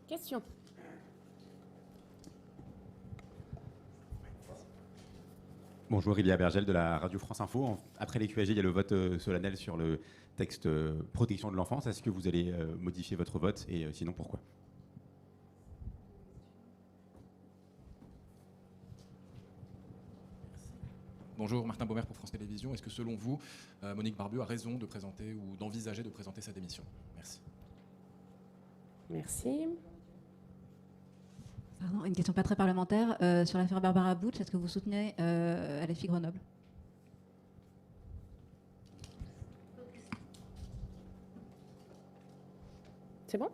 Question. Bonjour, Ilia Bergel de la Radio France Info. Après les QAG, il y a le vote solennel sur le texte protection de l'enfance. Est-ce que vous allez modifier votre vote et sinon pourquoi? Bonjour, Martin Baumer pour France Télévisions. Est-ce que selon vous, Monique Barbieux a raison de présenter ou d'envisager de présenter sa démission? Merci. Merci. Pardon, une question pas très parlementaire. Sur l'affaire Barbara Butch, est-ce que vous soutenez LFI Grenoble? C'est bon?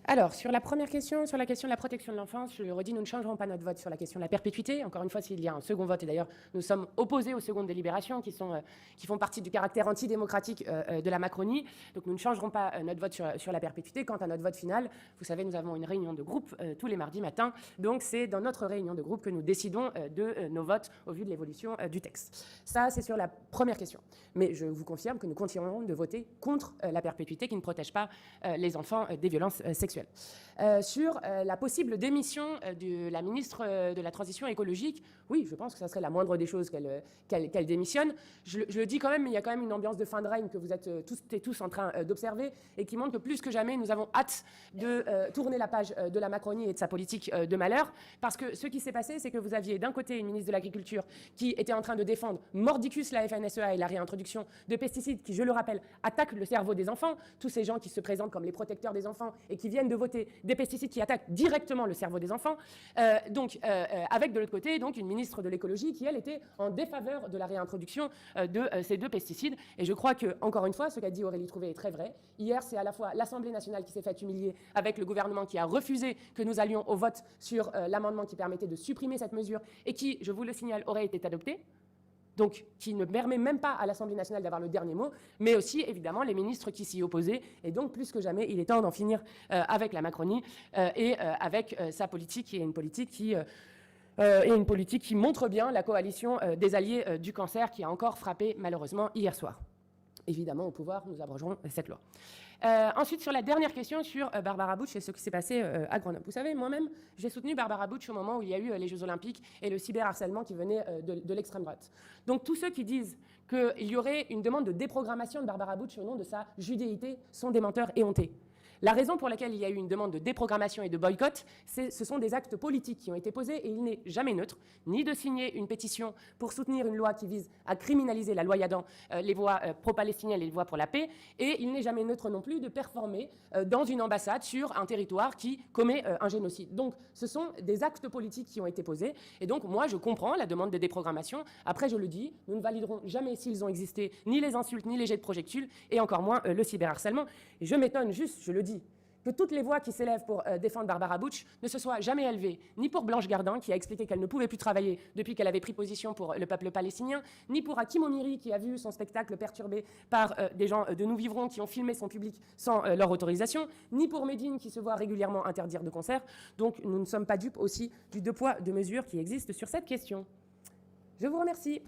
Alors, sur la première question, sur la question de la protection de l'enfance, je le redis, nous ne changerons pas notre vote sur la question de la perpétuité. Encore une fois, s'il y a un second vote, et d'ailleurs, nous sommes opposés aux secondes délibérations qui font partie du caractère antidémocratique de la Macronie. Donc, nous ne changerons pas notre vote sur la perpétuité. Quant à notre vote final, vous savez, nous avons une réunion de groupe tous les mardis matins. Donc, c'est dans notre réunion de groupe que nous décidons de nos votes au vu de l'évolution du texte. Ça, c'est sur la première question. Mais je vous confirme que nous continuerons de voter contre la perpétuité qui ne protège pas les enfants des violences sexuelles. Sur la possible démission de la ministre de la Transition écologique, oui, je pense que ça serait la moindre des choses qu'elle démissionne. Je le dis quand même, mais il y a quand même une ambiance de fin de règne que vous êtes tous en train d'observer et qui montre que plus que jamais, nous avons hâte de tourner la page de la Macronie et de sa politique de malheur. Parce que ce qui s'est passé, c'est que vous aviez d'un côté une ministre de l'Agriculture qui était en train de défendre mordicus la FNSEA et la réintroduction de pesticides qui, je le rappelle, attaquent le cerveau des enfants. Tous ces gens qui se présentent comme les protecteurs des enfants et qui viennent de voter des pesticides qui attaquent directement le cerveau des enfants. Avec de l'autre côté donc une ministre de l'écologie qui, elle, était en défaveur de la réintroduction de ces deux pesticides. Et je crois que, encore une fois, ce qu'a dit Aurélie Trouvé est très vrai. Hier, c'est à la fois l'Assemblée nationale qui s'est fait humilier avec le gouvernement qui a refusé que nous allions au vote sur l'amendement qui permettait de supprimer cette mesure et qui, je vous le signale, aurait été adopté. Donc, qui ne permet même pas à l'Assemblée nationale d'avoir le dernier mot, mais aussi, évidemment, les ministres qui s'y opposaient. Et donc, plus que jamais, il est temps d'en finir avec la Macronie et avec sa politique, qui est une politique qui montre bien la coalition des alliés du cancer qui a encore frappé, malheureusement, hier soir. Évidemment, au pouvoir, nous abrogerons cette loi. Ensuite, sur la dernière question sur Barbara Butch et ce qui s'est passé à Grenoble. Vous savez, moi-même, j'ai soutenu Barbara Butch au moment où il y a eu les Jeux Olympiques et le cyberharcèlement qui venait de l'extrême droite. Donc, tous ceux qui disent qu'il y aurait une demande de déprogrammation de Barbara Butch au nom de sa judéité sont des menteurs éhontés. La raison pour laquelle il y a eu une demande de déprogrammation et de boycott, ce sont des actes politiques qui ont été posés et il n'est jamais neutre, ni de signer une pétition pour soutenir une loi qui vise à criminaliser la loi Yadan, les voix pro-palestiniennes et les voix pour la paix, et il n'est jamais neutre non plus de performer dans une ambassade sur un territoire qui commet un génocide. Donc ce sont des actes politiques qui ont été posés et donc moi je comprends la demande de déprogrammation. Après je le dis, nous ne validerons jamais s'ils ont existé ni les insultes ni les jets de projectiles et encore moins le cyberharcèlement. Et je m'étonne juste, je le dis, que toutes les voix qui s'élèvent pour défendre Barbara Butch ne se soient jamais élevées, ni pour Blanche Gardin, qui a expliqué qu'elle ne pouvait plus travailler depuis qu'elle avait pris position pour le peuple palestinien, ni pour Hakim Omiri, qui a vu son spectacle perturbé par des gens de Nous Vivrons qui ont filmé son public sans leur autorisation, ni pour Médine, qui se voit régulièrement interdire de concert. Donc nous ne sommes pas dupes aussi du deux poids, deux mesures qui existe sur cette question. Je vous remercie.